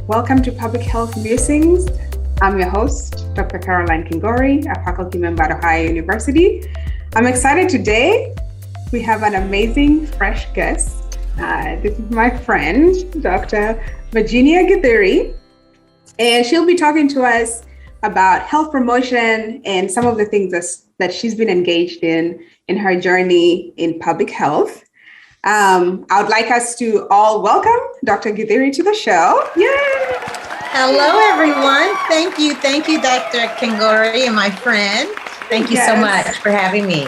Welcome to Public Health Musings. I'm your host, Dr. Caroline Kingori, a faculty member at Ohio University. I'm excited today. We have an amazing, fresh guest. This is my friend, Dr. Virginia Githiri, and she'll be talking to us about health promotion and some of the things that she's been engaged in her journey in public health. I would like us to all welcome Dr. Githiri to the show. Yay! Hello, everyone. Thank you, Dr. Kingori and my friend. Thank you so much for having me.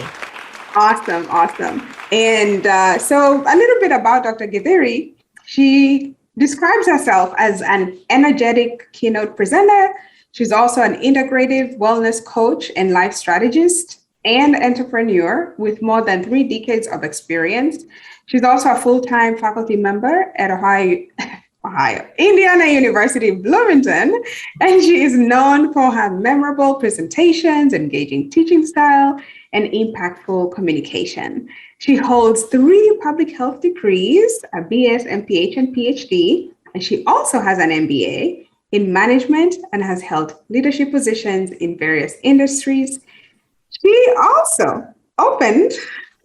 Awesome. And so a little bit about Dr. Githiri. She describes herself as an energetic keynote presenter. She's also an integrative wellness coach and life strategist and entrepreneur with more than 3 decades of experience. She's also a full-time faculty member at Indiana University, Bloomington, and she is known for her memorable presentations, engaging teaching style, and impactful communication. She holds 3 public health degrees, a BS, MPH, and PhD, and she also has an MBA in management and has held leadership positions in various industries. She also opened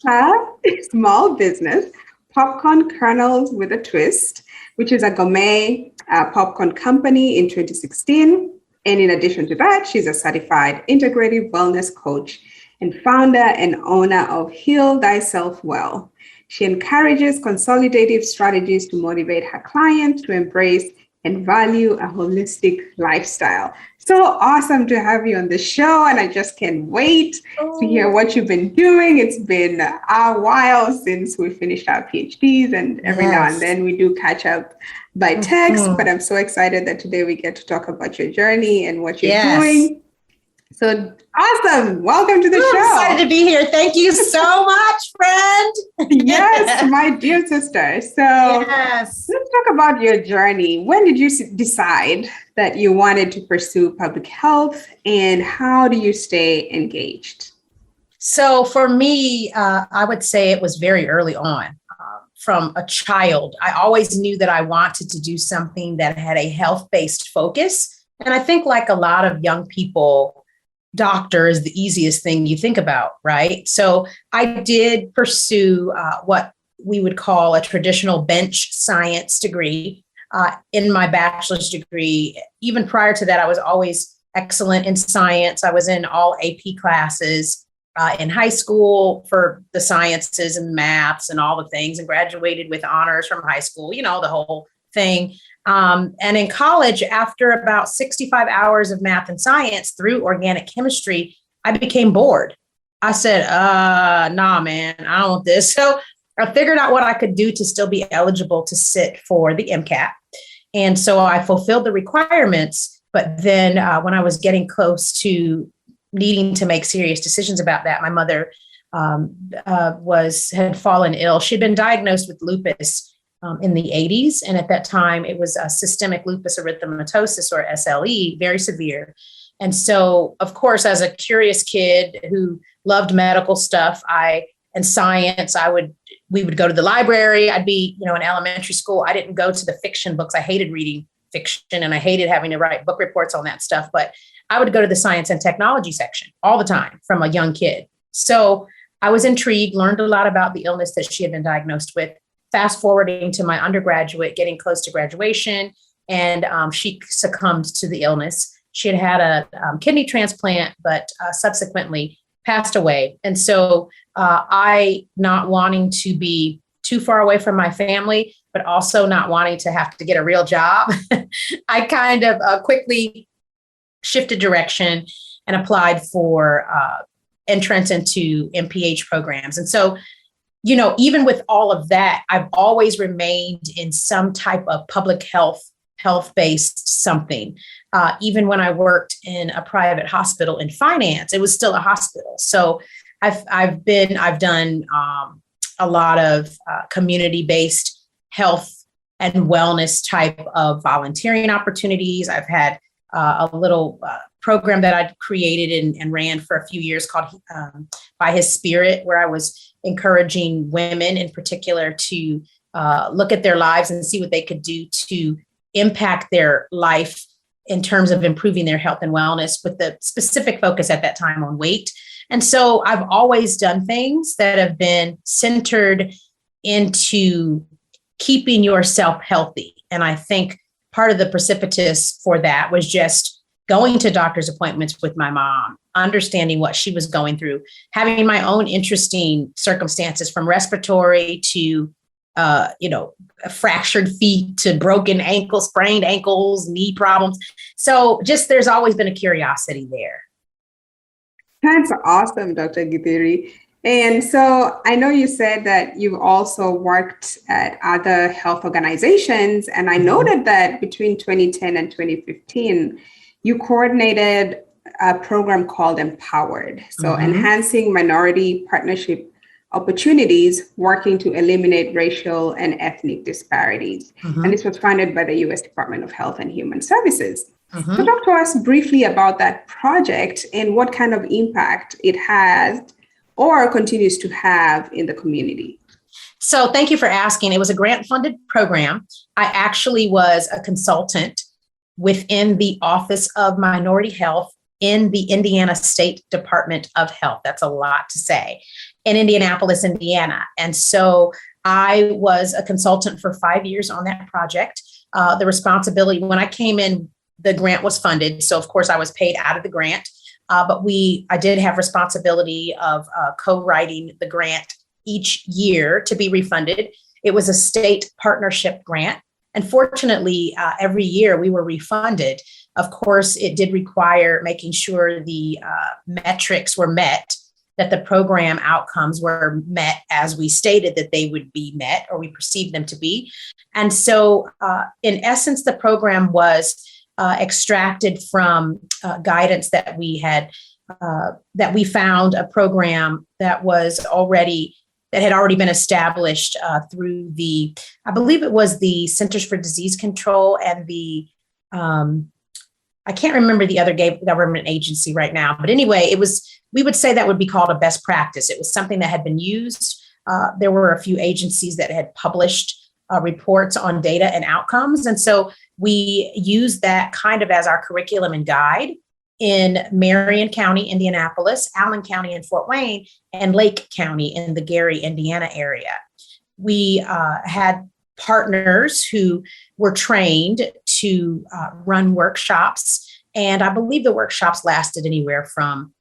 a small business, Popcorn Kernels with a Twist, which is a gourmet popcorn company in 2016. And in addition to that, she's a certified integrative wellness coach and founder and owner of Heal Thyself Well. She encourages consolidative strategies to motivate her clients to embrace and value a holistic lifestyle. So awesome to have you on the show, and I just can't wait to hear what you've been doing. It's been a while since we finished our PhDs, and every now and then we do catch up by text, but I'm so excited that today we get to talk about your journey and what you're doing. So awesome. Welcome to the show. I'm excited to be here. Thank you so much, friend. Yes, my dear sister. So let's talk about your journey. When did you decide that you wanted to pursue public health, and how do you stay engaged? So for me, I would say it was very early on. From a child, I always knew that I wanted to do something that had a health-based focus. And I think like a lot of young people, doctor is the easiest thing you think about, right? So I did pursue what we would call a traditional bench science degree in my bachelor's degree. Even prior to that, I was always excellent in science. I was in all AP classes in high school for the sciences and maths and all the things, and graduated with honors from high school, you know, the whole thing. And in college, after about 65 hours of math and science through organic chemistry, I became bored. I said, nah, man, I don't want this. So I figured out what I could do to still be eligible to sit for the MCAT. And so I fulfilled the requirements. But then when I was getting close to needing to make serious decisions about that, my mother had fallen ill. She'd been diagnosed with lupus in the 80s. And at that time, it was a systemic lupus erythematosus, or SLE, very severe. And so, of course, as a curious kid who loved medical stuff and science, we would go to the library. I'd be, in elementary school. I didn't go to the fiction books. I hated reading fiction, and I hated having to write book reports on that stuff. But I would go to the science and technology section all the time from a young kid. So I was intrigued, learned a lot about the illness that she had been diagnosed with. Fast forwarding to my undergraduate, getting close to graduation, and she succumbed to the illness. She had a kidney transplant, but subsequently passed away. And so I, not wanting to be too far away from my family, but also not wanting to have to get a real job, I kind of quickly shifted direction and applied for entrance into MPH programs. And so even with all of that, I've always remained in some type of public health-based something. Even when I worked in a private hospital in finance, it was still a hospital. So I've done a lot of community-based health and wellness type of volunteering opportunities. I've had a little program that I created and ran for a few years called By His Spirit, where I was encouraging women in particular to look at their lives and see what they could do to impact their life in terms of improving their health and wellness, with the specific focus at that time on weight. And so I've always done things that have been centered into keeping yourself healthy. And I think part of the precipitous for that was just going to doctor's appointments with my mom, understanding what she was going through, having my own interesting circumstances, from respiratory to fractured feet to broken ankles, sprained ankles, knee problems. So just there's always been a curiosity there. That's awesome, Dr. Githiri. And so I know you said that you've also worked at other health organizations, and I noted that between 2010 and 2015, you coordinated a program called Empowered. So enhancing minority partnership opportunities, working to eliminate racial and ethnic disparities. And this was funded by the U.S. Department of Health and Human Services. So talk to us briefly about that project and what kind of impact it has or continues to have in the community. So thank you for asking. It was a grant-funded program. I actually was a consultant within the Office of Minority Health in the Indiana State Department of Health. That's a lot to say, in Indianapolis, Indiana. And so I was a consultant for 5 years on that project. The responsibility, when I came in, the grant was funded. So of course I was paid out of the grant, but I did have responsibility of co-writing the grant each year to be refunded. It was a state partnership grant. And fortunately, every year we were refunded. Of course, it did require making sure the metrics were met, that the program outcomes were met as we stated that they would be met, or we perceived them to be. And so in essence, the program was extracted from guidance that we had, that we found a program that had already been established through I believe it was the Centers for Disease Control and I can't remember the other government agency right now, but anyway, we would say that would be called a best practice. It was something that had been used. There were a few agencies that had published reports on data and outcomes. And so we used that kind of as our curriculum and guide in Marion County, Indianapolis, Allen County in Fort Wayne, and Lake County in the Gary, Indiana area. We had partners who were trained to run workshops. And I believe the workshops lasted anywhere from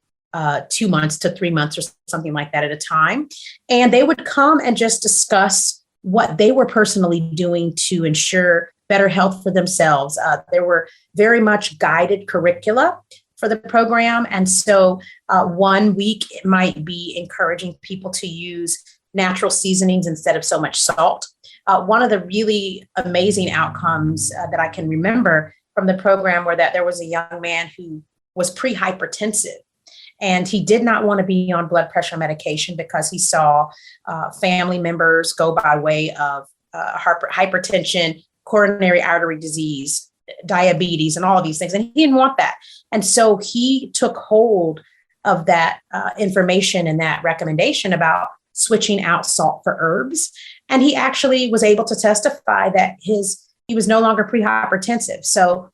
2 months to 3 months or something like that at a time. And they would come and just discuss what they were personally doing to ensure better health for themselves. There were very much guided curricula for the program. And so 1 week it might be encouraging people to use natural seasonings instead of so much salt. One of the really amazing outcomes that I can remember from the program were that there was a young man who was pre-hypertensive, and he did not want to be on blood pressure medication because he saw family members go by way of hypertension, coronary artery disease, diabetes, and all of these things. And he didn't want that. And so he took hold of that information and that recommendation about switching out salt for herbs. And he actually was able to testify that he was no longer pre-hypertensive. So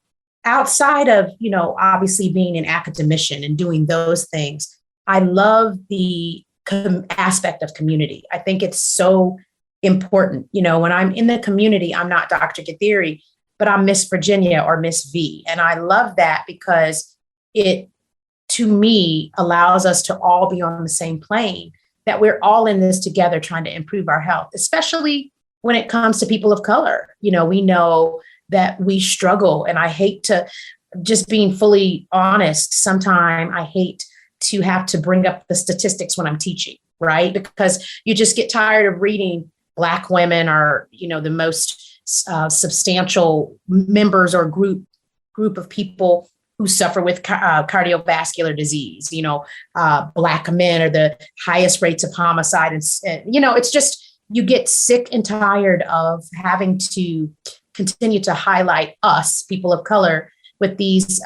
outside of, obviously being an academician and doing those things, I love the aspect of community. I think it's so important. When I'm in the community, I'm not Dr. Githiri, but I'm Miss Virginia or Miss V. And I love that because it, to me, allows us to all be on the same plane, that we're all in this together trying to improve our health, especially when it comes to people of color. We know that we struggle, and I hate to, just being fully honest, sometimes I hate to have to bring up the statistics when I'm teaching, right? Because you just get tired of reading Black women are, the most substantial members or group of people who suffer with cardiovascular disease. Black men are the highest rates of homicide. And it's just, you get sick and tired of having to continue to highlight us, people of color, with these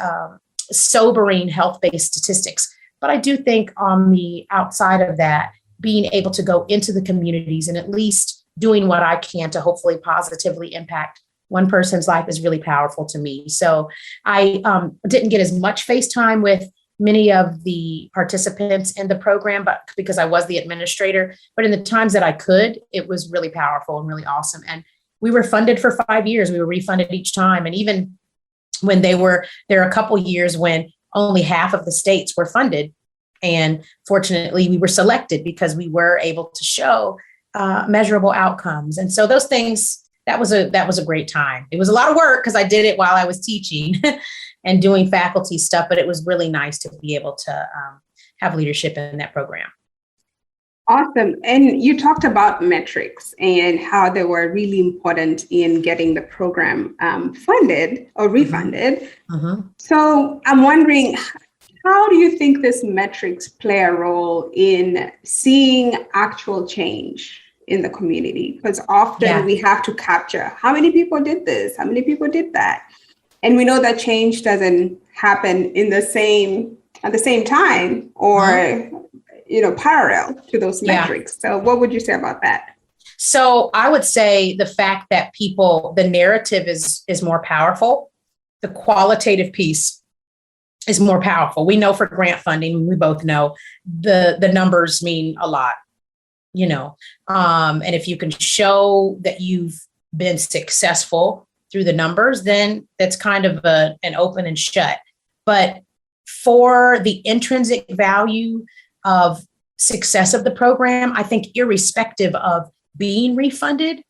sobering health-based statistics. But I do think on the outside of that, being able to go into the communities and at least doing what I can to hopefully positively impact one person's life is really powerful to me. So I didn't get as much FaceTime with many of the participants in the program, but because I was the administrator, but in the times that I could, it was really powerful and really awesome. And we were funded for 5 years. We were refunded each time. And even when there are a couple years when only half of the states were funded. And fortunately, we were selected because we were able to show measurable outcomes. And so those things, that was a great time. It was a lot of work because I did it while I was teaching and doing faculty stuff, but it was really nice to be able to have leadership in that program. Awesome. And you talked about metrics and how they were really important in getting the program funded or refunded. Mm-hmm. So I'm wondering, how do you think these metrics play a role in seeing actual change in the community? Because often we have to capture how many people did this, how many people did that. And we know that change doesn't happen at the same time or parallel to those metrics. So what would you say about that? So I would say the fact that the narrative is more powerful. The qualitative piece is more powerful. We know for grant funding, we both know the numbers mean a lot, and if you can show that you've been successful through the numbers, then that's kind of an open and shut. But for the intrinsic value of success of the program, I think irrespective of being refunded,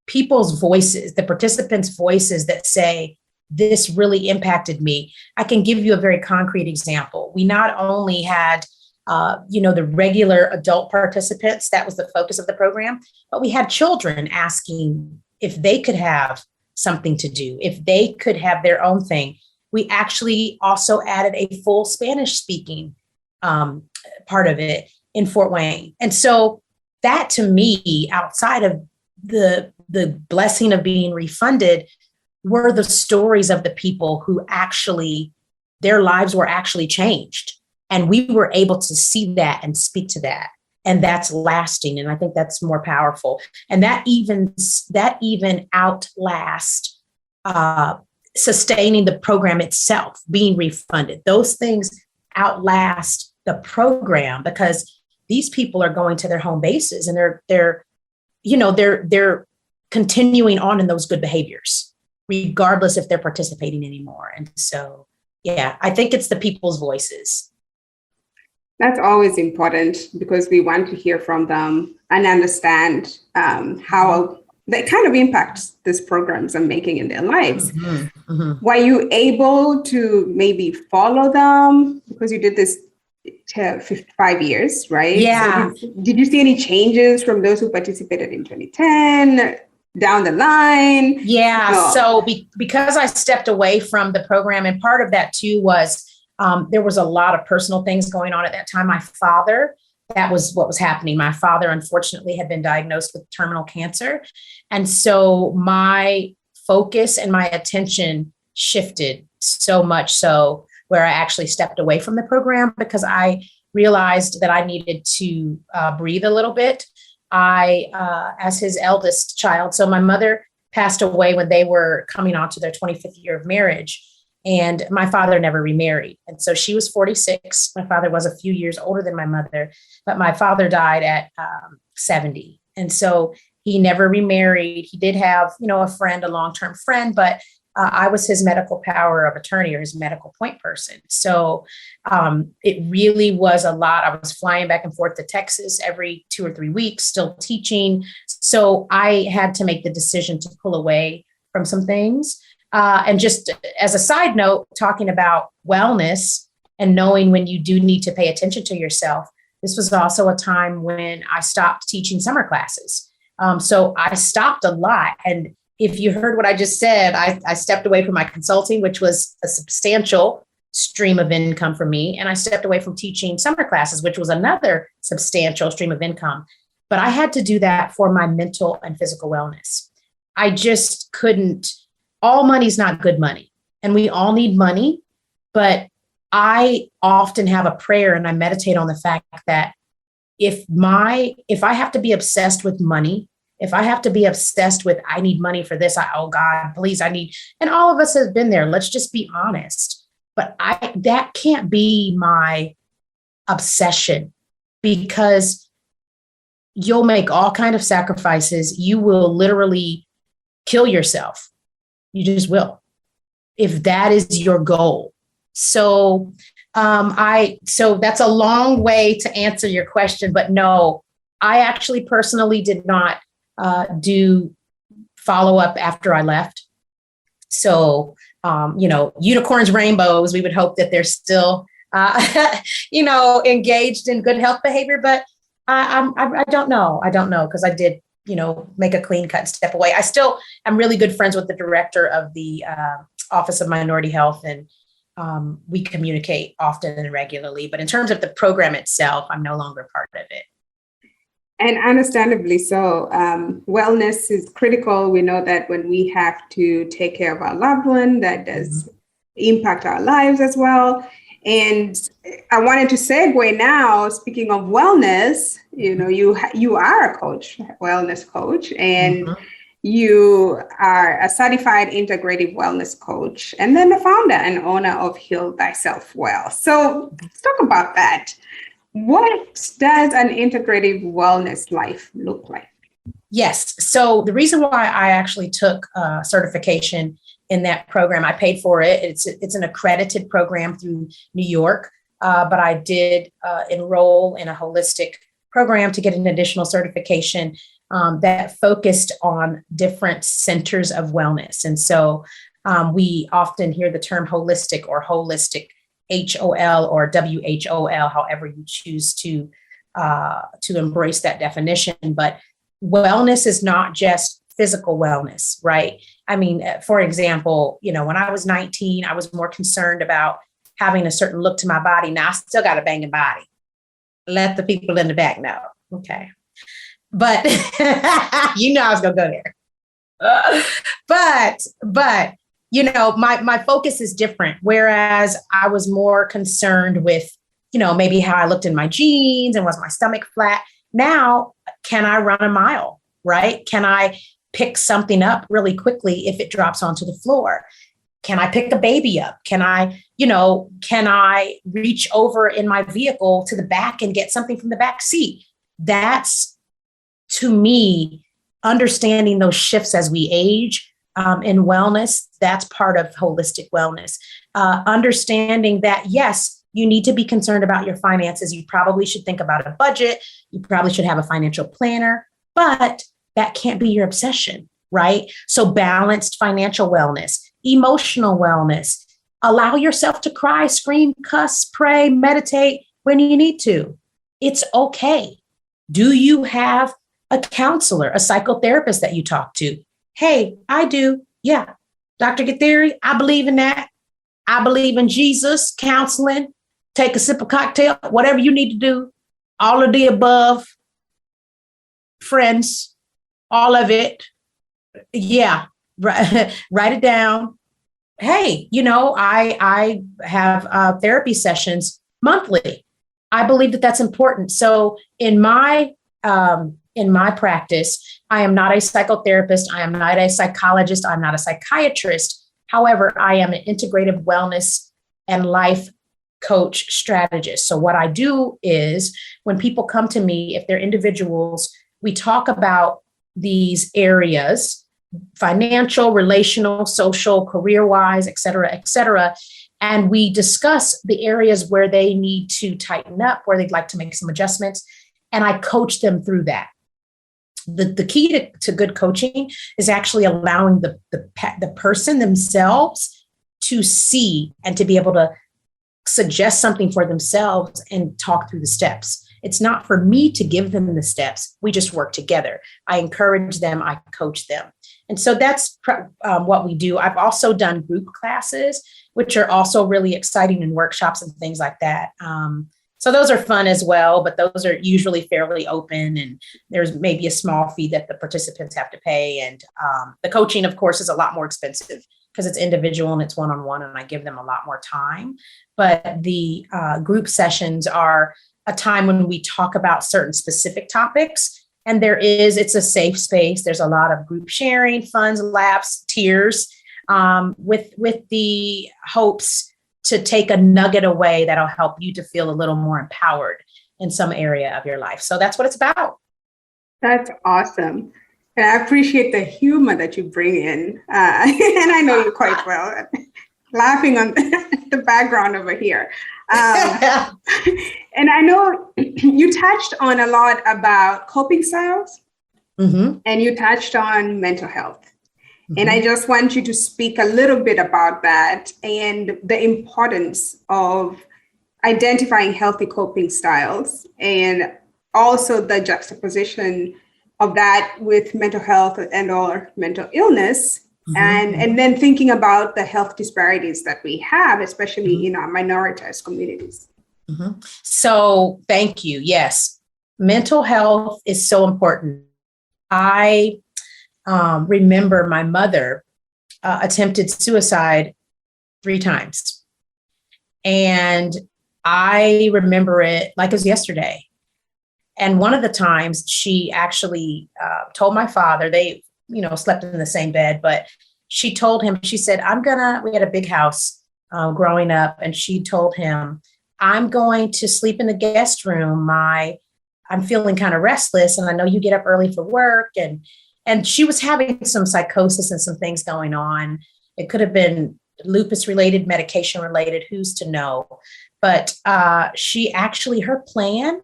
people's voices, the participants' voices that say, this really impacted me. I can give you a very concrete example. We not only had, the regular adult participants, that was the focus of the program, but we had children asking if they could have something to do, if they could have their own thing. We actually also added a full Spanish speaking part of it in Fort Wayne. And so that to me, outside of the blessing of being refunded, were the stories of the people who actually, their lives were actually changed. And we were able to see that and speak to that. And that's lasting. And I think that's more powerful. And that even outlasts sustaining the program itself, being refunded. Those things outlast the program because these people are going to their home bases and they're continuing on in those good behaviors, regardless if they're participating anymore. And so, I think it's the people's voices. That's always important because we want to hear from them and understand how that kind of impacts these programs are making in their lives. Mm-hmm. Mm-hmm. Were you able to maybe follow them because you did this 5 years, right? Yeah. So did you see any changes from those who participated in 2010 down the line? Yeah. So because I stepped away from the program, and part of that too was there was a lot of personal things going on at that time. My father, that was what was happening. My father, unfortunately, had been diagnosed with terminal cancer. And so my focus and my attention shifted so much so where I actually stepped away from the program because I realized that I needed to breathe a little bit. As his eldest child, so my mother passed away when they were coming on to their 25th year of marriage. And my father never remarried. And so she was 46. My father was a few years older than my mother, but my father died at 70. And so he never remarried. He did have, a friend, a long-term friend, but I was his medical power of attorney or his medical point person. So it really was a lot. I was flying back and forth to Texas every 2 or 3 weeks, still teaching. So I had to make the decision to pull away from some things. And just as a side note, talking about wellness and knowing when you do need to pay attention to yourself, this was also a time when I stopped teaching summer classes. So I stopped a lot. And if you heard what I just said, I stepped away from my consulting, which was a substantial stream of income for me. And I stepped away from teaching summer classes, which was another substantial stream of income. But I had to do that for my mental and physical wellness. I just couldn't. All money's not good money, and we all need money. But I often have a prayer and I meditate on the fact that if I have to be obsessed with money, If I have to be obsessed with, I need money for this, oh God, please, and all of us have been there. Let's just be honest. But that can't be my obsession, because you'll make all kind of sacrifices. You will literally kill yourself. You just will, if that is your goal. So so that's a long way to answer your question, but no, I actually personally did not do follow up after I left. So, unicorns, rainbows, we would hope that they're still, engaged in good health behavior, but I don't know. I don't know, because I did, make a clean cut and step away. I still am really good friends with the director of the Office of Minority Health, and we communicate often and regularly. But in terms of the program itself, I'm no longer part of it. And understandably so. Wellness is critical. We know that when we have to take care of our loved one, that does impact our lives as well. And I wanted to segue now, speaking of wellness, you are a coach, wellness coach, and you are a certified integrative wellness coach, and then the founder and owner of Heal Thyself Well. So let's talk about that. What does an integrative wellness life look like? Yes. So the reason why I actually took certification in that program, I paid for it. It's an accredited program through New York, but I did enroll in a holistic program to get an additional certification that focused on different centers of wellness. And so we often hear the term holistic or holistic, HOL or WHOL, however you choose to embrace that definition. But wellness is not just physical wellness, right? I mean, for example, when I was 19, I was more concerned about having a certain look to my body. Now I still got a banging body. Let the people in the back know. Okay. But I was going to go there. But my focus is different. Whereas I was more concerned with, maybe how I looked in my jeans and was my stomach flat. Now, can I run a mile, right? Can I pick something up really quickly if it drops onto the floor? Can I pick a baby up? Can I reach over in my vehicle to the back and get something from the back seat? That's, to me, understanding those shifts as we age in wellness. That's part of holistic wellness. Understanding that, yes, you need to be concerned about your finances. You probably should think about a budget. You probably should have a financial planner, but that can't be your obsession, right? So balanced financial wellness, emotional wellness, allow yourself to cry, scream, cuss, pray, meditate when you need to. It's okay. Do you have a counselor, a psychotherapist that you talk to? Hey, I do. Yeah. Dr. Githiri, I believe in that. I believe in Jesus, counseling, take a sip of cocktail, whatever you need to do, all of the above, friends, all of it. Yeah. Write it down. Hey, I have therapy sessions monthly. I believe that that's important. So in my practice, I am not a psychotherapist. I am not a psychologist. I'm not a psychiatrist. However, I am an integrative wellness and life coach strategist. So what I do is when people come to me, if they're individuals, we talk about these areas: financial, relational, social, career-wise, et cetera, and we discuss the areas where they need to tighten up, where they'd like to make some adjustments, and I coach them through that. The key to good coaching is actually allowing the person themselves to see and to be able to suggest something for themselves and talk through the steps. It's not for me to give them the steps. We just work together. I encourage them. I coach them. And so that's what we do. I've also done group classes, which are also really exciting, and workshops and things like that. So those are fun as well, but those are usually fairly open, and there's maybe a small fee that the participants have to pay. And the coaching, of course, is a lot more expensive because it's individual and it's one-on-one, and I give them a lot more time. But the group sessions are a time when we talk about certain specific topics And it's a safe space. There's a lot of group sharing, funds, laughs, tears, with the hopes to take a nugget away that'll help you to feel a little more empowered in some area of your life. So that's what it's about. That's awesome. And I appreciate the humor that you bring in. And I know you quite well. Laughing on the background over here. And I know you touched on a lot about coping styles, and you touched on mental health. And I just want you to speak a little bit about that and the importance of identifying healthy coping styles, and also the juxtaposition of that with mental health and or mental illness. And then thinking about the health disparities that we have, especially in our minoritized communities. So thank you. Yes, mental health is so important. I remember my mother attempted suicide 3 times. And I remember it like it was yesterday. And one of the times she actually told my father, they slept in the same bed, but she told him, she said, we had a big house growing up, and she told him, I'm going to sleep in the guest room. I'm feeling kind of restless, and I know you get up early for work. And she was having some psychosis and some things going on. It could have been lupus related, medication related, who's to know? But her plan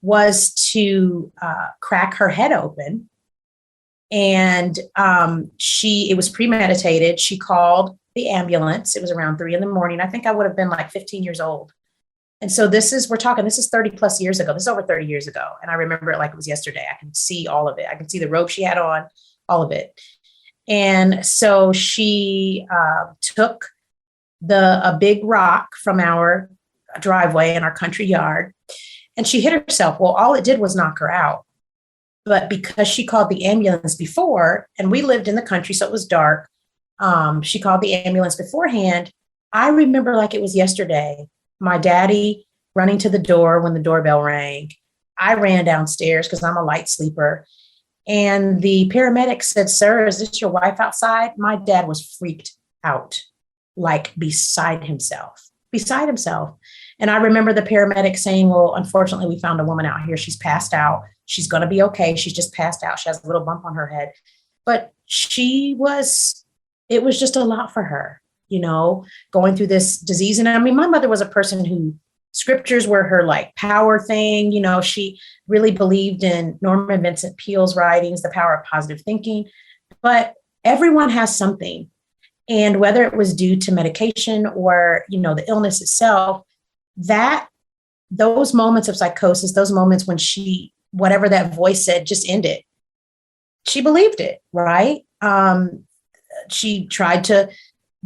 was to crack her head open. And it was premeditated. She called the ambulance. It was around 3 a.m. I think I would have been like 15 years old. And so this is 30 plus years ago. This is over 30 years ago. And I remember it like it was yesterday. I can see all of it. I can see the robe she had on, all of it. And so she took a big rock from our driveway in our country yard, and she hit herself. Well, all it did was knock her out. But because she called the ambulance before, and we lived in the country, so it was dark, she called the ambulance beforehand. I remember like it was yesterday, my daddy running to the door when the doorbell rang. I ran downstairs because I'm a light sleeper. And the paramedic said, "Sir, is this your wife outside?" My dad was freaked out, like beside himself. And I remember the paramedic saying, "Well, unfortunately, we found a woman out here. She's passed out. She's going to be okay. She's just passed out. She has a little bump on her head." But it was just a lot for her, going through this disease. And I mean, my mother was a person who scriptures were her like power thing. She really believed in Norman Vincent Peale's writings, The Power of Positive Thinking. But everyone has something. And whether it was due to medication or, the illness itself, those moments of psychosis, those moments when whatever that voice said, just ended. She believed it, right? She tried to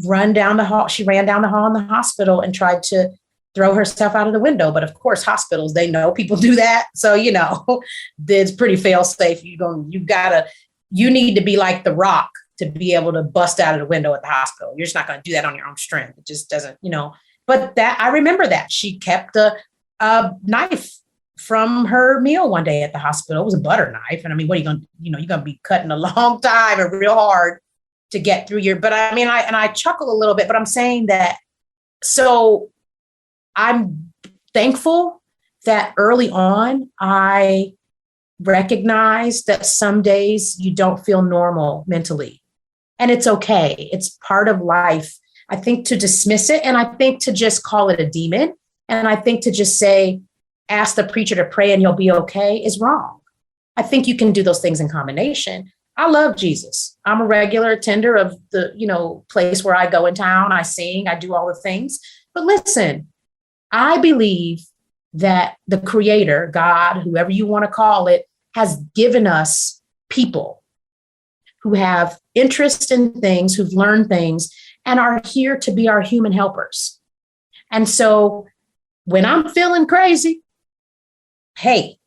run down the hall. She ran down the hall in the hospital and tried to throw herself out of the window. But of course, hospitals, they know people do that. So, it's pretty fail safe. You need to be like The Rock to be able to bust out of the window at the hospital. You're just not going to do that on your own strength. It just doesn't, but I remember that she kept a knife from her meal one day at the hospital. It was a butter knife. And I mean, what are you going to, you're going to be cutting a long time and real hard to get through but I mean, I chuckle a little bit, but I'm saying that, so I'm thankful that early on, I recognized that some days you don't feel normal mentally, and it's okay. It's part of life. I think to dismiss it, and I think to just call it a demon, and I think to just say, ask the preacher to pray and you'll be okay, is wrong. I think you can do those things in combination. I love Jesus. I'm a regular attender of the, place where I go in town. I sing, I do all the things. But listen, I believe that the Creator, God, whoever you want to call it, has given us people who have interest in things, who've learned things, and are here to be our human helpers. And so when I'm feeling crazy, hey,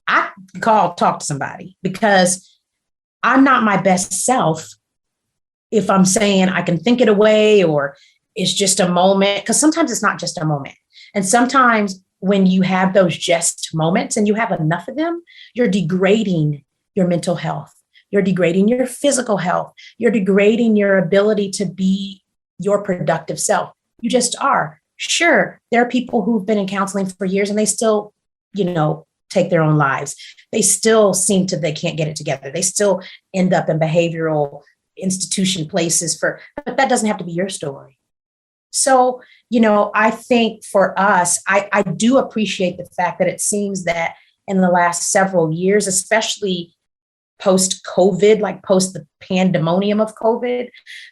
I talk to somebody, because I'm not my best self if I'm saying I can think it away or it's just a moment, because sometimes it's not just a moment. And sometimes when you have those just moments and you have enough of them, you're degrading your mental health. You're degrading your physical health. You're degrading your ability to be your productive self. You just are. Sure, there are people who've been in counseling for years and they still, take their own lives. They still they can't get it together. They still end up in behavioral institution places but that doesn't have to be your story. So, I think for us, I do appreciate the fact that it seems that in the last several years, especially post-COVID, like post the pandemonium of COVID,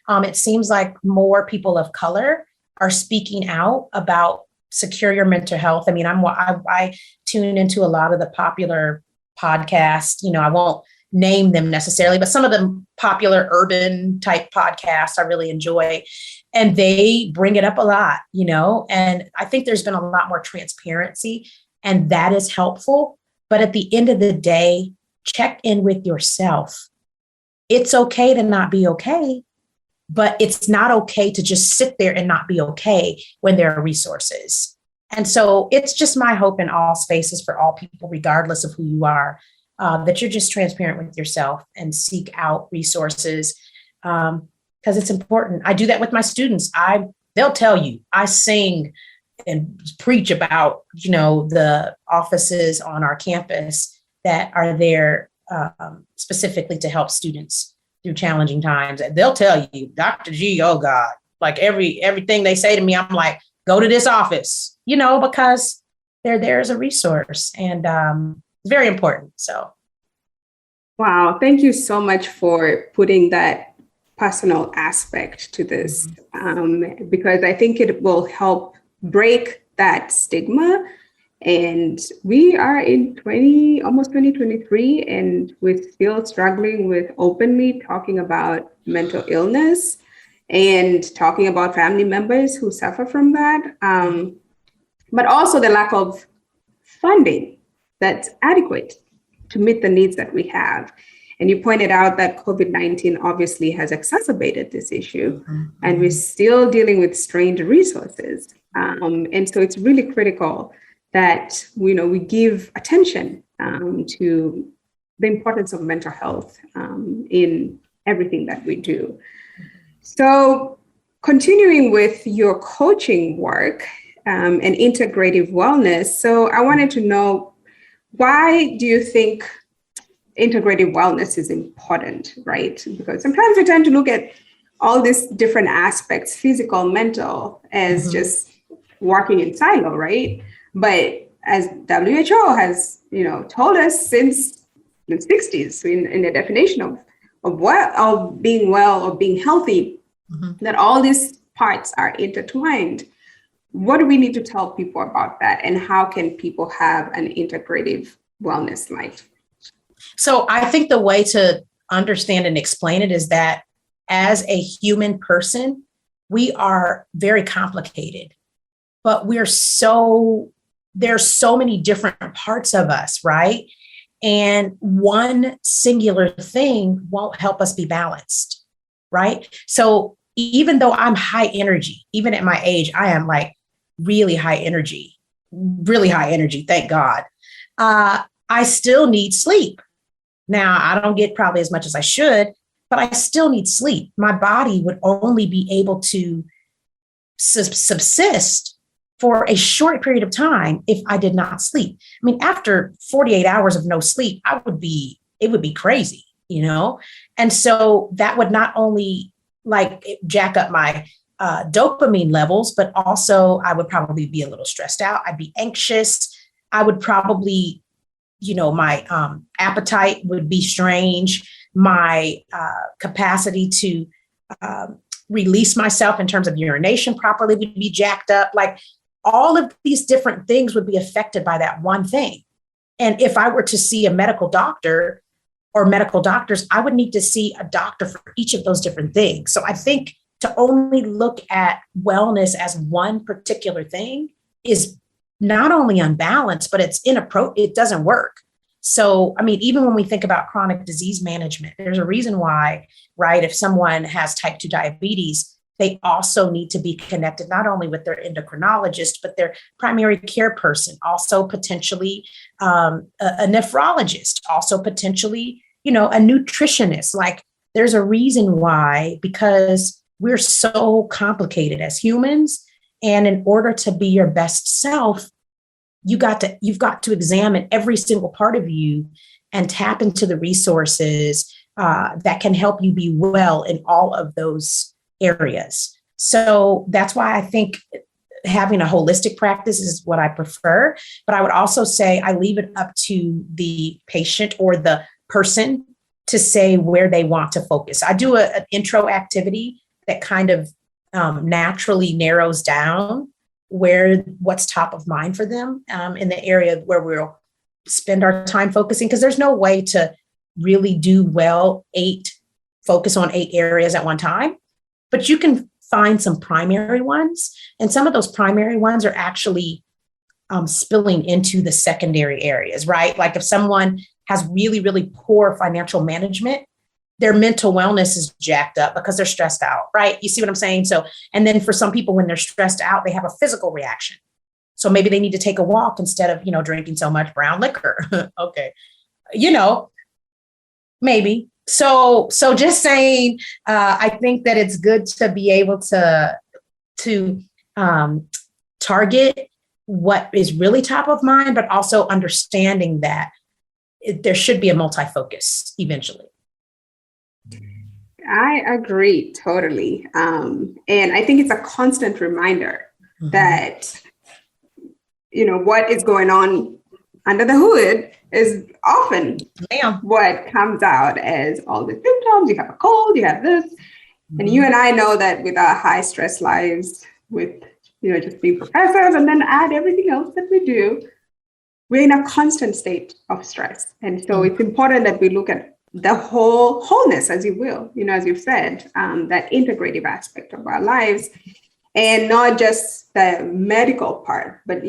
it seems like more people of color are speaking out about secure your mental health. I mean, I tune into a lot of the popular podcasts. I won't name them necessarily, but some of the popular urban type podcasts I really enjoy. And they bring it up a lot, and I think there's been a lot more transparency, and that is helpful. But at the end of the day, check in with yourself. It's okay to not be okay, but it's not okay to just sit there and not be okay when there are resources. And so it's just my hope in all spaces for all people, regardless of who you are, that you're just transparent with yourself and seek out resources. Because it's important. I do that with my students. They'll tell you, I sing and preach about, the offices on our campus that are there specifically to help students through challenging times. And they'll tell you, Dr. G, oh God, like everything they say to me, I'm like, go to this office, because they're there as a resource, and it's very important. So. Wow. Thank you so much for putting that personal aspect to this, because I think it will help break that stigma. And we are in almost 2023, and we're still struggling with openly talking about mental illness and talking about family members who suffer from that, but also the lack of funding that's adequate to meet the needs that we have. And you pointed out that COVID-19 obviously has exacerbated this issue, and we're still dealing with strained resources. And so it's really critical that we give attention to the importance of mental health in everything that we do. So continuing with your coaching work and integrative wellness, so I wanted to know, why do you think integrative wellness is important, right? Because sometimes we tend to look at all these different aspects, physical, mental, as just working in silo, right? But as WHO has, told us since the 60s in the definition of being well or being healthy, that all these parts are intertwined. What do we need to tell people about that? And how can people have an integrative wellness life? So I think the way to understand and explain it is that as a human person, we are very complicated, but there's so many different parts of us, right? And one singular thing won't help us be balanced, right? So even though I'm high energy, even at my age, I am like really high energy, thank God. I still need sleep. Now, I don't get probably as much as I should, but I still need sleep. My body would only be able to subsist for a short period of time if I did not sleep. I mean, after 48 hours of no sleep, it would be crazy, And so that would not only jack up my dopamine levels, but also I would probably be a little stressed out. I'd be anxious. I would probably, my appetite would be strange. My capacity to release myself in terms of urination properly would be jacked up. Like all of these different things would be affected by that one thing. And if I were to see a medical doctor or medical doctors, I would need to see a doctor for each of those different things. So I think to only look at wellness as one particular thing is not only unbalanced, but it's inappropriate. It doesn't work. So, I mean, even when we think about chronic disease management, there's a reason why, right? If someone has type 2 diabetes, they also need to be connected not only with their endocrinologist, but their primary care person, also potentially a nephrologist, also potentially, a nutritionist. Like there's a reason why, because we're so complicated as humans. And in order to be your best self, you've got to examine every single part of you and tap into the resources that can help you be well in all of those areas. So that's why I think having a holistic practice is what I prefer. But I would also say I leave it up to the patient or the person to say where they want to focus. I do an intro activity that kind of naturally narrows down what's top of mind for them in the area where we'll spend our time focusing, because there's no way to really do well focus on 8 areas at one time, but you can find some primary ones. And some of those primary ones are actually spilling into the secondary areas, right? Like if someone has really, really poor financial management, their mental wellness is jacked up because they're stressed out, right? You see what I'm saying? So, and then for some people, when they're stressed out, they have a physical reaction. So maybe they need to take a walk instead of, drinking so much brown liquor. Okay. Maybe. So just saying, I think that it's good to be able to target what is really top of mind, but also understanding that there should be a multi-focus eventually. I agree totally. And I think it's a constant reminder that, what is going on under the hood is often what comes out as all the symptoms. You have a cold, you have this. And you and I know that with our high stress lives, with, just being professors and then add everything else that we do, we're in a constant state of stress. And so it's important that we look at the wholeness, as you will, as you've said, that integrative aspect of our lives, and not just the medical part, but,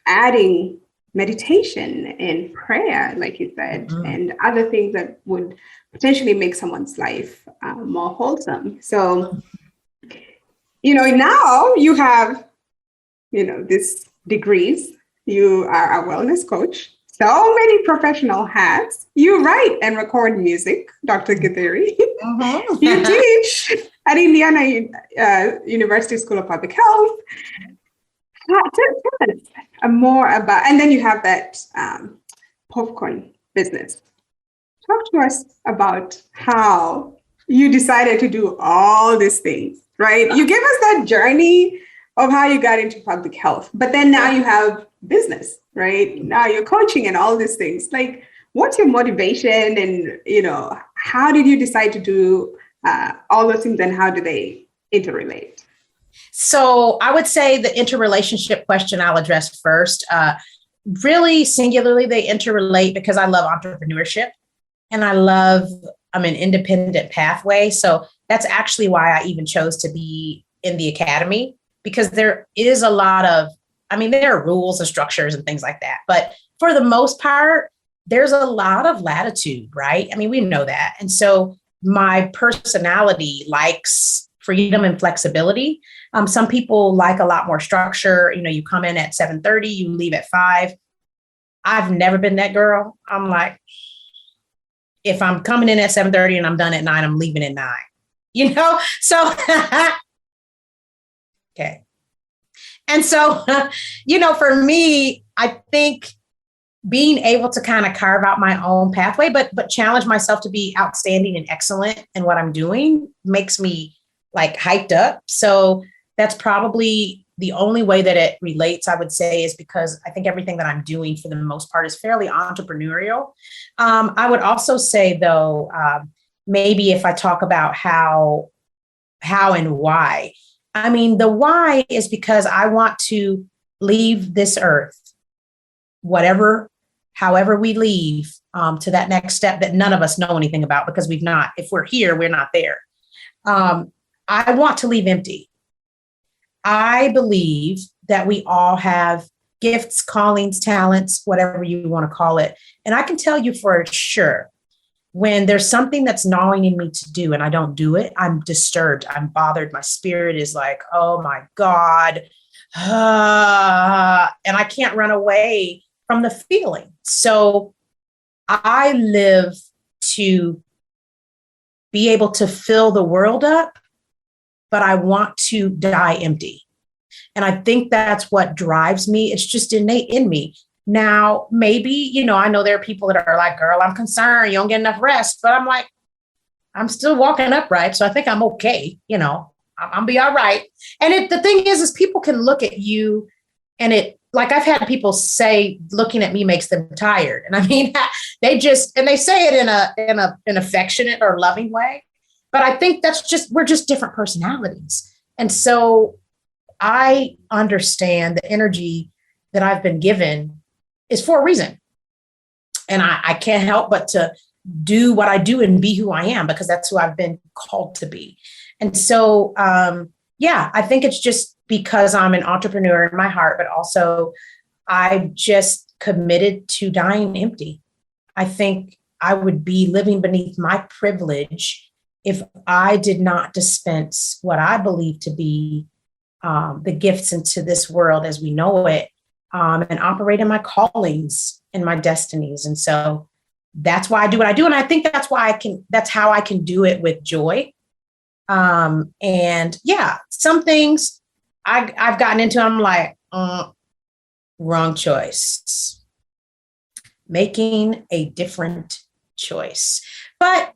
adding meditation and prayer, like you said, and other things that would potentially make someone's life more wholesome. So, now you have, these degrees, you are a wellness coach, so many professional hats. You write and record music, Dr. Githiri. You teach at Indiana University School of Public Health. Tell us more about, and then you have that popcorn business. Talk to us about how you decided to do all these things, right? You give us that journey of how you got into public health, but then now you have business, right? Now you're coaching and all these things. Like, what's your motivation, and how did you decide to do all those things, and how do they interrelate? So I would say the interrelationship question I'll address first. Really, singularly, they interrelate because I love entrepreneurship and I'm an independent pathway. So that's actually why I even chose to be in the academy, because there is a lot of, there are rules and structures and things like that. But for the most part, there's a lot of latitude, right? We know that. And so my personality likes freedom and flexibility. Some people like a lot more structure. You come in at 7:30, you leave at 5. I've never been that girl. I'm like, if I'm coming in at 7:30 and I'm done at 9, I'm leaving at 9, so, okay. And so, for me, I think being able to kind of carve out my own pathway, but challenge myself to be outstanding and excellent in what I'm doing makes me like hyped up. So that's probably the only way that it relates, I would say, is because I think everything that I'm doing for the most part is fairly entrepreneurial. I would also say, though, maybe if I talk about how and why, the why is because I want to leave this earth, however we leave, to that next step that none of us know anything about, because if we're here, we're not there. I want to leave empty. I believe that we all have gifts, callings, talents, whatever you want to call it. And I can tell you for sure when there's something that's gnawing in me to do and I don't do it, I'm disturbed. I'm bothered. My spirit is like, oh my God. And I can't run away from the feeling. So I live to be able to fill the world up, but I want to die empty. And I think that's what drives me. It's just innate in me. Now, maybe, I know there are people that are like, girl, I'm concerned you don't get enough rest. But I'm like, I'm still walking upright. So I think I'm okay. I'm be all right. And the thing is people can look at you and like I've had people say looking at me makes them tired. And I mean, they say it in an affectionate or loving way. But I think we're just different personalities. And so I understand the energy that I've been given is for a reason. And I can't help but to do what I do and be who I am, because that's who I've been called to be. And so, I think it's just because I'm an entrepreneur in my heart, but also I just committed to dying empty. I think I would be living beneath my privilege if I did not dispense what I believe to be the gifts into this world as we know it, and operate in my callings and my destinies. And so that's why I do what I do. And I think that's how I can do it with joy. Some things I've gotten into, I'm like, wrong choice, making a different choice. But,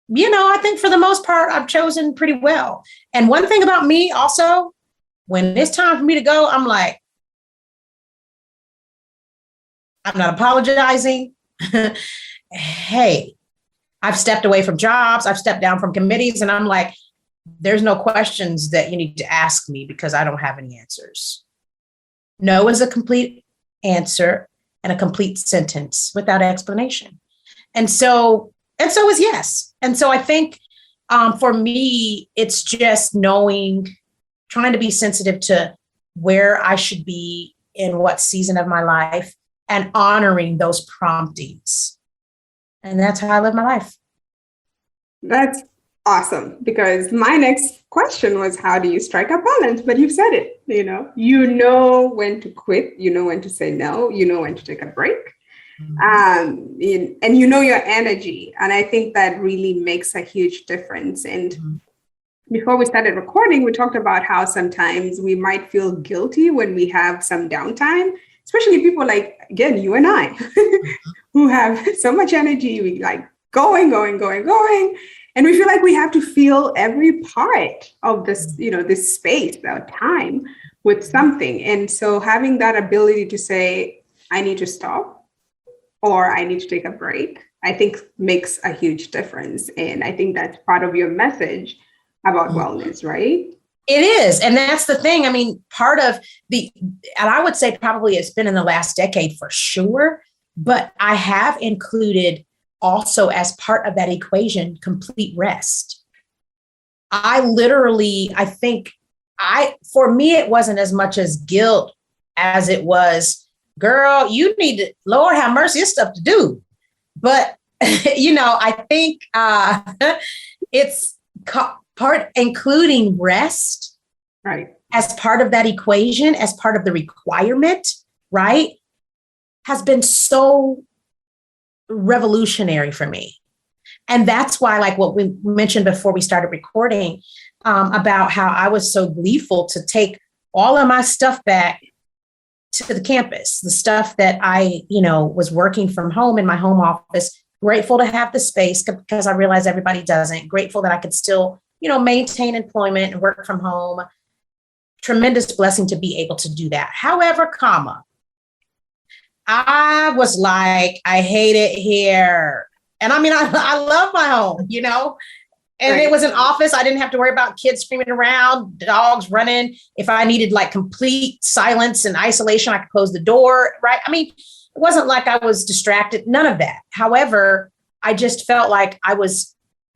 I think for the most part, I've chosen pretty well. And one thing about me also, when it's time for me to go, I'm like, I'm not apologizing. Hey, I've stepped away from jobs. I've stepped down from committees. And I'm like, there's no questions that you need to ask me because I don't have any answers. No is a complete answer and a complete sentence without explanation. And so is yes. And so I think for me, it's just trying to be sensitive to where I should be in what season of my life and honoring those promptings. And that's how I live my life. That's awesome, because my next question was, how do you strike a balance? But you've said it, you know when to quit, you know when to say no, you know when to take a break. And your energy. And I think that really makes a huge difference. And before we started recording, we talked about how sometimes we might feel guilty when we have some downtime, especially people like, again, you and I, who have so much energy. We like going. And we feel like we have to fill every part of this, this space, our time, with something. And so having that ability to say, I need to stop, or I need to take a break, I think makes a huge difference. And I think that's part of your message about wellness, right? It is. And that's the thing. I mean, part of and I would say probably it's been in the last decade for sure, but I have included also as part of that equation, complete rest. For me, it wasn't as much as guilt as it was, girl, you need to, Lord have mercy, it's stuff to do. But, I think it's part including rest, right, as part of that equation, as part of the requirement, right, has been so revolutionary for me. And that's why, like what we mentioned before we started recording, about how I was so gleeful to take all of my stuff back to the campus, the stuff that I, was working from home in my home office, grateful to have the space because I realize everybody doesn't, grateful that I could still, maintain employment and work from home. Tremendous blessing to be able to do that. However, I was like, I hate it here. And I mean, I love my home, and right. It was an office. I didn't have to worry about kids screaming around, dogs running. If I needed like complete silence and isolation, I could close the door, right? I mean, it wasn't like I was distracted, none of that. However, I just felt like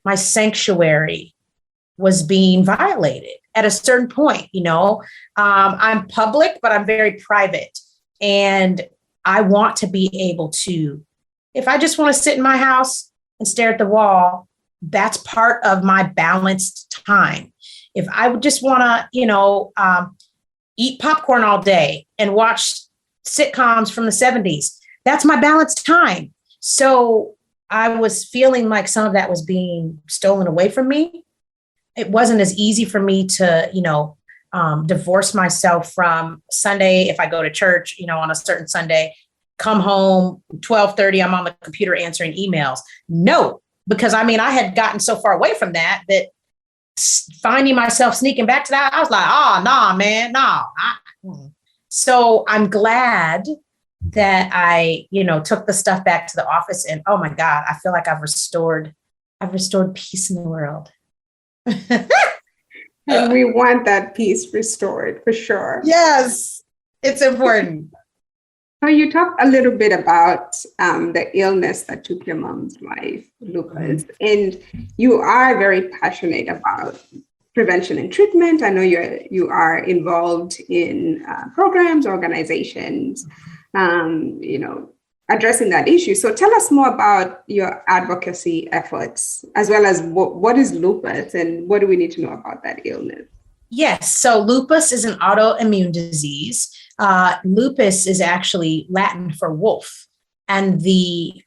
my sanctuary was being violated at a certain point, I'm public, but I'm very private. And I want to be able to, if I just want to sit in my house, and stare at the wall, that's part of my balanced time. If I would just want to, eat popcorn all day and watch sitcoms from the 70s, that's my balanced time. So I was feeling like some of that was being stolen away from me. It wasn't as easy for me to, divorce myself from Sunday. If I go to church, on a certain Sunday, come home 12:30, I'm on the computer answering emails. No, because I had gotten so far away from that finding myself sneaking back to that, I was like, oh, nah, man, nah. So I'm glad that I, took the stuff back to the office, and oh my God, I feel like I've restored peace in the world. And we want that peace restored for sure. Yes, it's important. So you talked a little bit about the illness that took your mom's life, lupus, and you are very passionate about prevention and treatment. I know you are involved in programs, organizations, addressing that issue. So tell us more about your advocacy efforts, as well as what is lupus and what do we need to know about that illness? Yes, so lupus is an autoimmune disease. Lupus is actually Latin for wolf, and the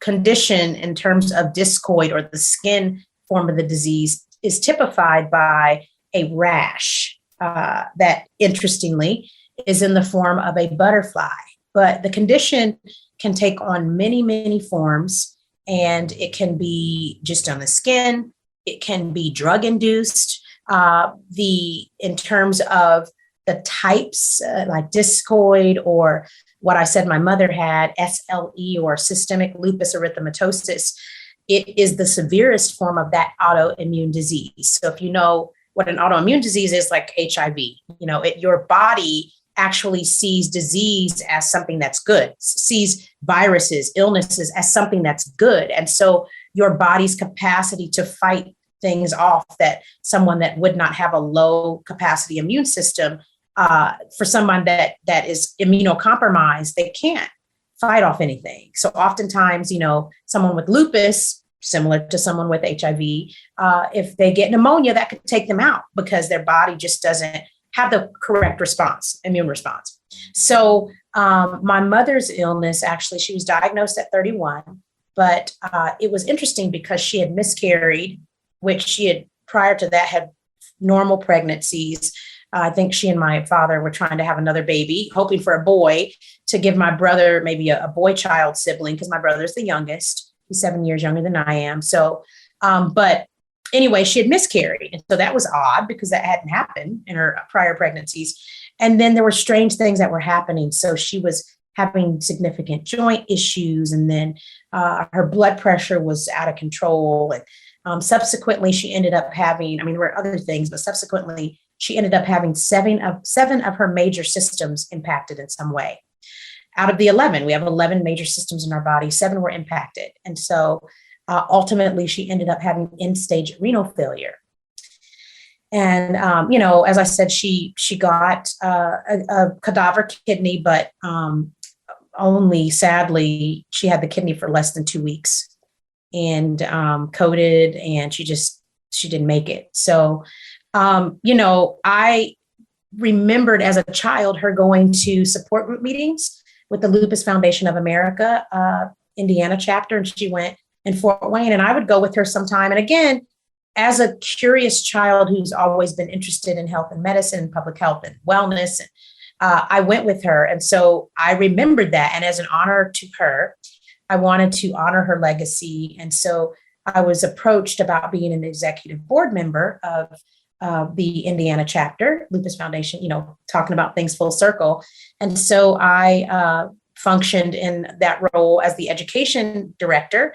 condition in terms of discoid, or the skin form of the disease, is typified by a rash that, interestingly, is in the form of a butterfly. But the condition can take on many, many forms, and it can be just on the skin. It can be drug induced. In terms of the types, like discoid, or what I said my mother had, SLE, or systemic lupus erythematosus, it is the severest form of that autoimmune disease. So if you know what an autoimmune disease is, like HIV, your body actually sees disease as something that's good, sees viruses, illnesses as something that's good. And so your body's capacity to fight things off, that someone that would not have a low capacity immune system, for someone that is immunocompromised, they can't fight off anything. So oftentimes, someone with lupus, similar to someone with HIV, if they get pneumonia, that could take them out because their body just doesn't have the correct immune response. So my mother's illness, actually, she was diagnosed at 31, but it was interesting because she had miscarried, which she had prior to that had normal pregnancies. I think she and my father were trying to have another baby, hoping for a boy, to give my brother maybe a boy child sibling, because my brother's the youngest. He's 7 years younger than I am. So, but anyway, she had miscarried. And so that was odd because that hadn't happened in her prior pregnancies. And then there were strange things that were happening. So she was having significant joint issues. And then her blood pressure was out of control. And subsequently, she ended up having, there were other things, but subsequently, she ended up having seven of her major systems impacted in some way. Out of the 11, we have 11 major systems in our body, 7 were impacted. And so ultimately, she ended up having end-stage renal failure. And, as I said, she got a cadaver kidney, but only, sadly, she had the kidney for less than 2 weeks and coded, and she didn't make it. So, I remembered as a child her going to support group meetings with the Lupus Foundation of America, Indiana chapter, and she went in Fort Wayne, and I would go with her sometime. And again, as a curious child who's always been interested in health and medicine, public health and wellness, I went with her. And so I remembered that. And as an honor to her, I wanted to honor her legacy. And so I was approached about being an executive board member of the Indiana chapter, Lupus Foundation, talking about things full circle. And so I functioned in that role as the education director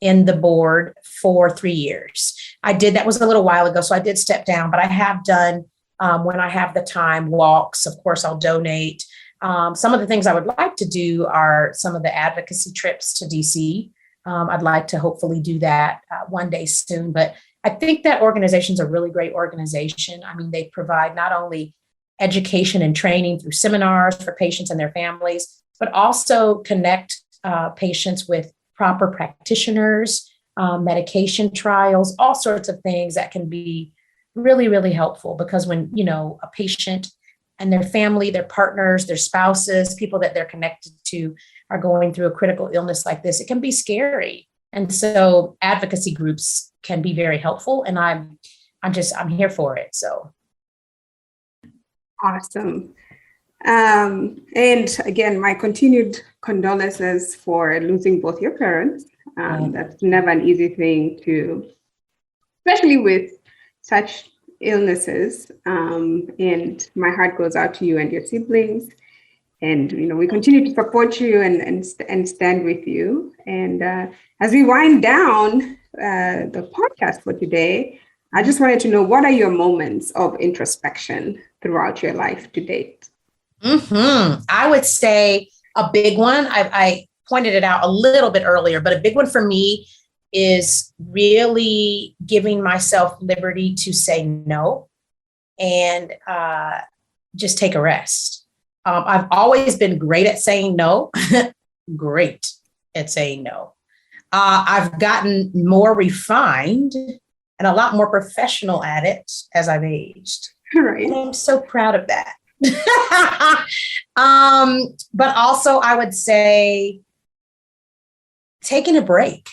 in the board for 3 years. That was a little while ago, so I did step down, but I have done, when I have the time, walks. Of course, I'll donate. Some of the things I would like to do are some of the advocacy trips to DC. I'd like to hopefully do that one day soon, but I think that organization is a really great organization. They provide not only education and training through seminars for patients and their families, but also connect patients with proper practitioners, medication trials, all sorts of things that can be really, really helpful. Because when, a patient and their family, their partners, their spouses, people that they're connected to are going through a critical illness like this, it can be scary. And so advocacy groups can be very helpful. And I'm here for it. So. Awesome. And again, my continued condolences for losing both your parents. That's never an easy thing especially with such illnesses. And my heart goes out to you and your siblings. And, we continue to support you and stand with you. And as we wind down the podcast for today, I just wanted to know, what are your moments of introspection throughout your life to date? I would say a big one, I pointed it out a little bit earlier, but a big one for me is really giving myself liberty to say no and just take a rest. I've always been great at saying no, great at saying no. I've gotten more refined and a lot more professional at it as I've aged. Right. And I'm so proud of that. But also I would say taking a break.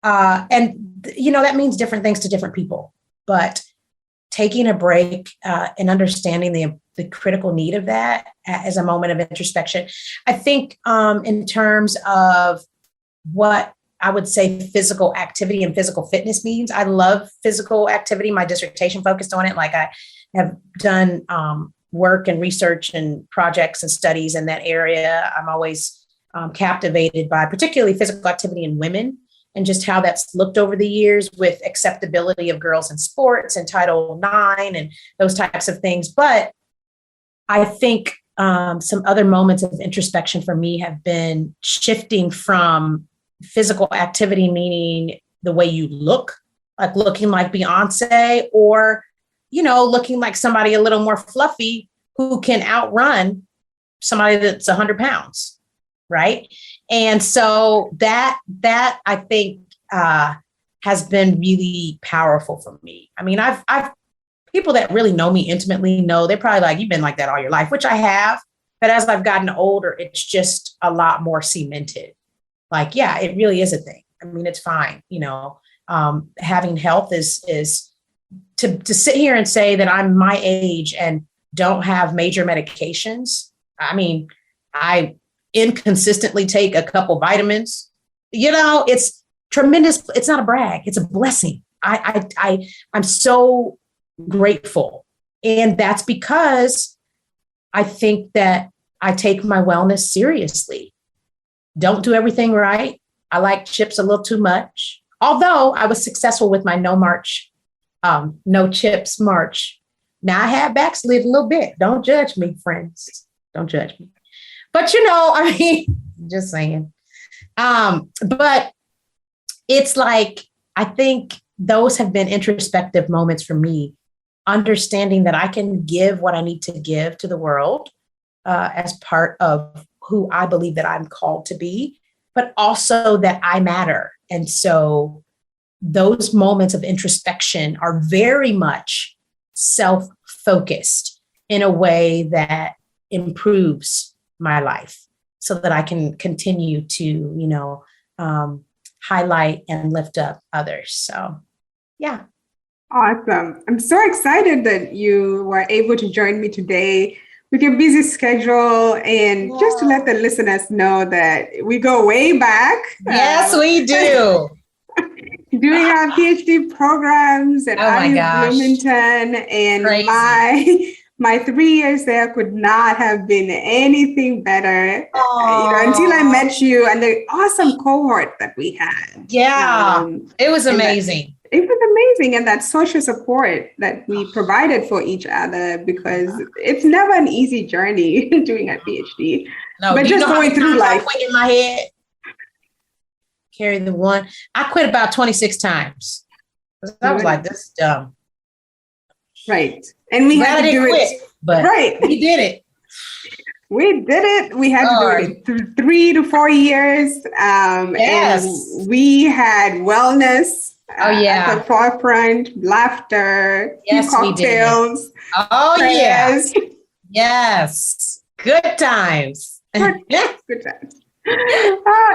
That means different things to different people, but taking a break and understanding the critical need of that as a moment of introspection. I think in terms of what I would say physical activity and physical fitness means, I love physical activity. My dissertation focused on it. Like I have done work and research and projects and studies in that area. I'm always captivated by particularly physical activity in women and just how that's looked over the years with acceptability of girls in sports and Title IX and those types of things. But I think some other moments of introspection for me have been shifting from physical activity, meaning the way you look, like looking like Beyonce, or, looking like somebody a little more fluffy who can outrun somebody that's 100 pounds. Right. And so that I think has been really powerful for me. I mean, I've people that really know me intimately know they're probably like, you've been like that all your life, which I have. But as I've gotten older, it's just a lot more cemented. Like, yeah, it really is a thing. I mean, it's fine. Having health is to sit here and say that I'm my age and don't have major medications. I mean, I inconsistently take a couple vitamins. It's tremendous. It's not a brag. It's a blessing. I'm so grateful. And that's because I think that I take my wellness seriously. Don't do everything right. I like chips a little too much. Although I was successful with my no chips march. Now I have backslid a little bit. Don't judge me, friends. Don't judge me. But just saying. But it's like, I think those have been introspective moments for me, understanding that I can give what I need to give to the world as part of who I believe that I'm called to be, but also that I matter. And so those moments of introspection are very much self-focused in a way that improves my life so that I can continue to, highlight and lift up others. So, yeah. Awesome. I'm so excited that you were able to join me today with your busy schedule, and just to let the listeners know that we go way back. Yes, we do. Doing our PhD programs at Bloomington, and crazy. my 3 years there could not have been anything better. Until I met you and the awesome cohort that we had. Yeah, it was amazing. It was amazing. And that social support that we provided for each other, because it's never an easy journey doing a PhD. No, but just going through life. I quit in my head. Carry the one. I quit about 26 times. I was like, this is dumb. Right. And we had to do it. But right. We did it. We did it. We had to do it in 3 to 4 years. Yes. And we had wellness at the forefront, laughter, yes, cocktails. Oh, prayers. Yes. Good times. Good times.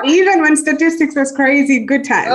Even when statistics was crazy, good times.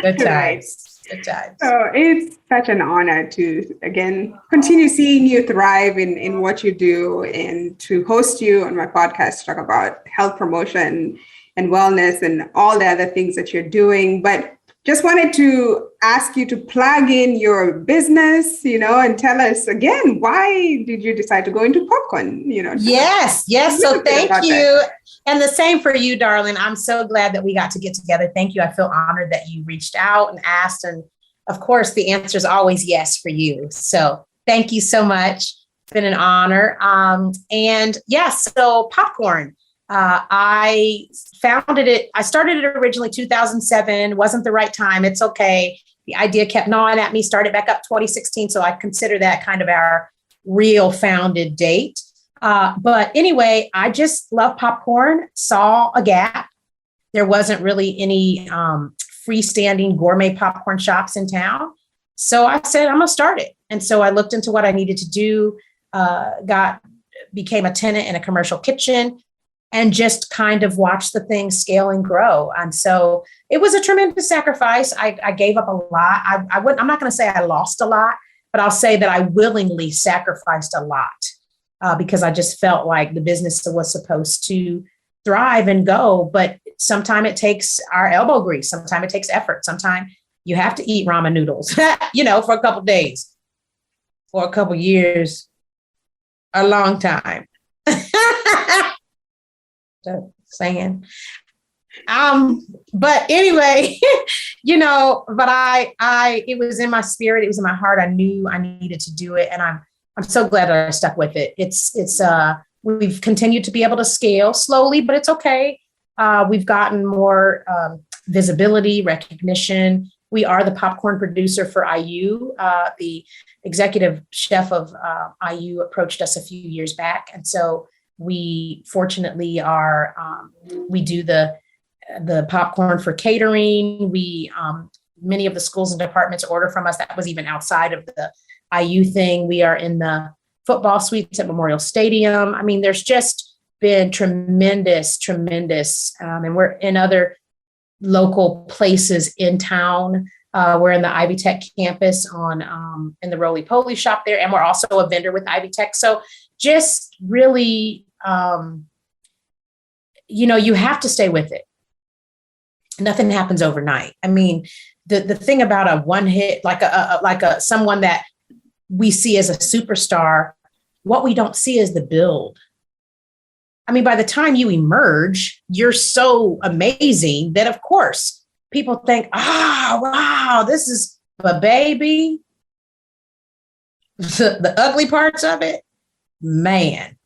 Good times. Right. Good times. So it's such an honor to, again, continue seeing you thrive in what you do and to host you on my podcast to talk about health promotion and wellness and all the other things that you're doing. But just wanted to ask you to plug in your business, and tell us again, why did you decide to go into popcorn? Yes. So thank you. And the same for you, darling. I'm so glad that we got to get together. Thank you. I feel honored that you reached out and asked. And of course, the answer is always yes for you. So thank you so much. It's been an honor. And yes, so popcorn. I founded it. I started it originally 2007. Wasn't the right time. It's okay. The idea kept gnawing at me. Started back up 2016. So I consider that kind of our real founded date. But anyway, I just love popcorn. Saw a gap. There wasn't really any freestanding gourmet popcorn shops in town. So I said, I'm going to start it. And so I looked into what I needed to do. Became a tenant in a commercial kitchen. And just kind of watch the thing scale and grow. And so it was a tremendous sacrifice. I gave up a lot. I'm not going to say I lost a lot, but I'll say that I willingly sacrificed a lot because I just felt like the business was supposed to thrive and go. But sometimes it takes our elbow grease. Sometimes it takes effort. Sometimes you have to eat ramen noodles, for a couple of days, for a couple of years, a long time. Saying, but anyway, but it was in my spirit. It was in my heart. I knew I needed to do it. And I'm so glad that I stuck with it. We've continued to be able to scale slowly, but it's okay. We've gotten more visibility, recognition. We are the popcorn producer for IU. The executive chef of IU approached us a few years back. And so we fortunately we do the popcorn for catering. Many of the schools and departments order from us. That was even outside of the IU thing. We are in the football suites at Memorial Stadium. I mean, there's just been tremendous, and we're in other local places in town. We're in the Ivy Tech campus in the Roly Poly shop there. And we're also a vendor with Ivy Tech. So just really, you have to stay with it. Nothing happens overnight. I mean, the thing about a one hit, like someone that we see as a superstar, what we don't see is the build. I mean, by the time you emerge, you're so amazing that, of course, people think, wow, this is a baby. The ugly parts of it, man.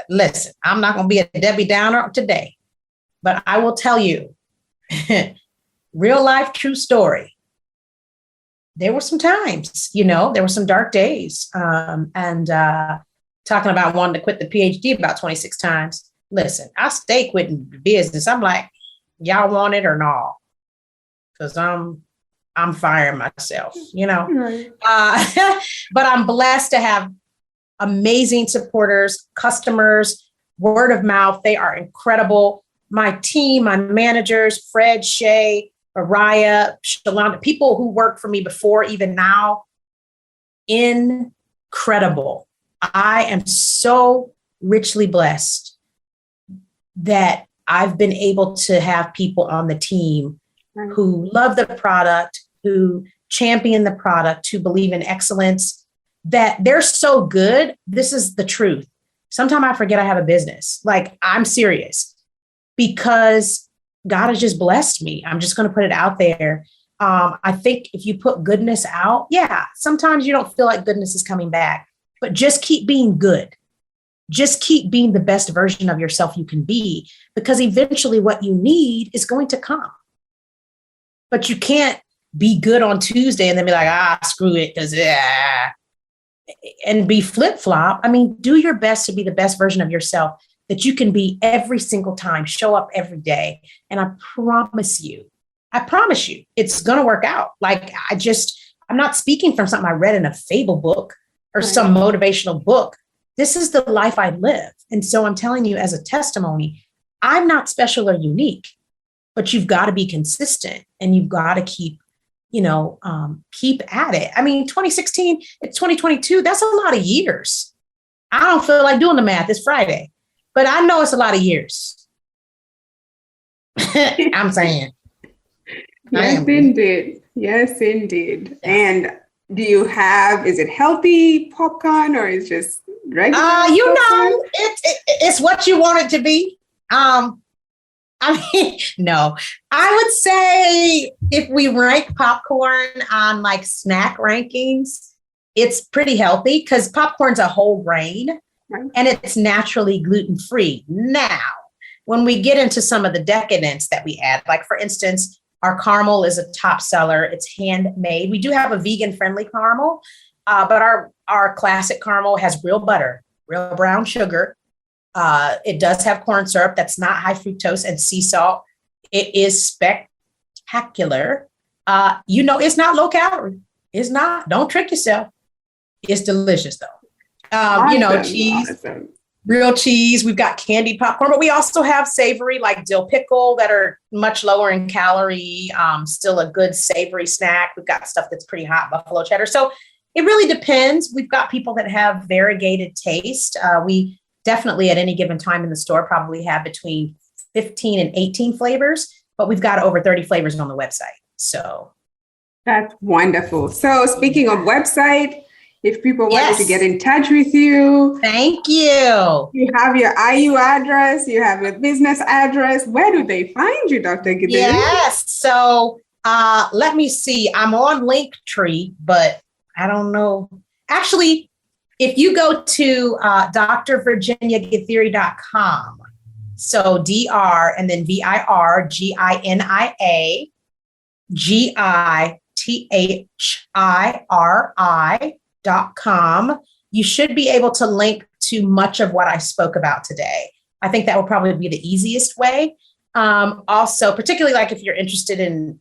Listen, I'm not going to be a Debbie Downer today, but I will tell you, real life, true story. There were some times, there were some dark days. And talking about wanting to quit the PhD about 26 times. Listen, I stay quitting the business. I'm like, y'all want it or not? Because I'm firing myself, Right. But I'm blessed to have amazing supporters, customers, word of mouth. They are incredible. My team, my managers, Fred, Shay, Araya, Shalonda, people who worked for me before, even now, incredible. I am so richly blessed that I've been able to have people on the team who love the product, who champion the product, who believe in excellence, that they're so good. This is the truth. Sometimes I forget I have a business. Like, I'm serious, because God has just blessed me. I'm just going to put it out there. I think if you put goodness out, sometimes you don't feel like goodness is coming back, but just keep being good. Just keep being the best version of yourself you can be, because eventually what you need is going to come. But you can't be good on Tuesday and then be like, screw it, because and be flip-flop. I mean, do your best to be the best version of yourself that you can be every single time. Show up every day. And I promise you, it's going to work out. Like, I'm not speaking from something I read in a fable book or some motivational book. This is the life I live. And so I'm telling you as a testimony, I'm not special or unique, but you've got to be consistent and you've got to keep at it. I mean, 2016, it's 2022. That's a lot of years. I don't feel like doing the math. It's Friday, but I know it's a lot of years. I'm saying. Yes, indeed. Yes, indeed. And is it healthy popcorn or is it just regular popcorn? It's what you want it to be. No, I would say if we rank popcorn on like snack rankings, it's pretty healthy because popcorn's a whole grain and it's naturally gluten-free. Now, when we get into some of the decadence that we add, like for instance, our caramel is a top seller. It's handmade. We do have a vegan-friendly caramel, but our classic caramel has real butter, real brown sugar. It does have corn syrup that's not high fructose and sea salt. It is spectacular. It's not low calorie. It's not. Don't trick yourself. It's delicious though. Cheese, real cheese. We've got candied popcorn, but we also have savory like dill pickle that are much lower in calorie. Still a good savory snack. We've got stuff that's pretty hot, buffalo cheddar. So it really depends. We've got people that have variegated taste. We definitely at any given time in the store probably have between 15 and 18 flavors, but we've got over 30 flavors on the website. So that's wonderful. So speaking of website, if people wanted to get in touch with you. Thank you. You have your IU address, you have your business address. Where do they find you, Dr. Githiri? Yes. So let me see. I'm on Linktree, but I don't know. Actually, if you go to drvirginiagithiri.com, so DR and then VirginiaGithiri.com, you should be able to link to much of what I spoke about today. I think that will probably be the easiest way. Also, particularly like if you're interested in,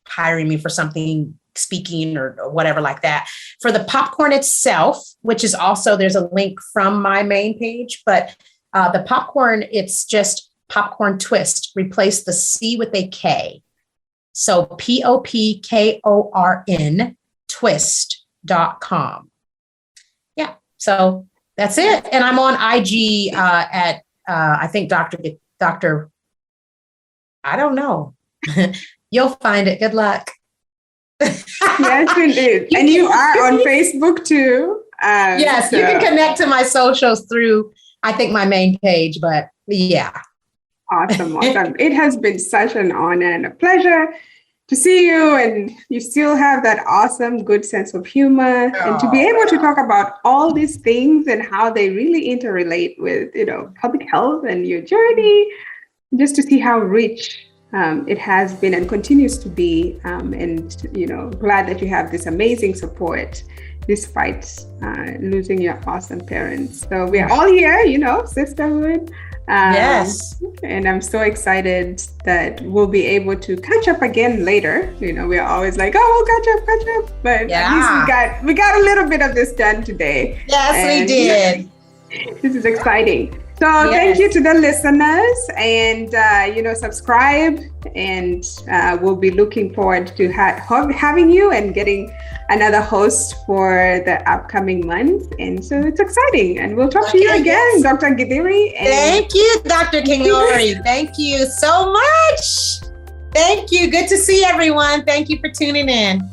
hiring me for something, speaking or whatever like that. For the popcorn itself, which is also, there's a link from my main page, but the popcorn, it's just popcorn twist. Replace the C with a K. So POPKORN twist.com. Yeah, so that's it. And I'm on IG at, I think Dr. I don't know. You'll find it. Good luck. Yes, indeed. And you are on Facebook too. Yes, you can connect to my socials through, I think, my main page, but yeah. Awesome. It has been such an honor and a pleasure to see you, and you still have that awesome, good sense of humor, and to be able to talk about all these things and how they really interrelate with, public health and your journey, just to see how rich it has been and continues to be, and glad that you have this amazing support despite losing your awesome parents. So we're all here, sisterhood. Yes. And I'm so excited that we'll be able to catch up again later. We're always like, we'll catch up. But at least we got a little bit of this done today. Yes, we did. This is exciting. So thank you to the listeners, and subscribe, and we'll be looking forward to having you and getting another host for the upcoming month. And so it's exciting, and we'll talk to you again, Dr. Githiri. Thank you, Dr. Kingori. Thank you so much. Thank you. Good to see everyone. Thank you for tuning in.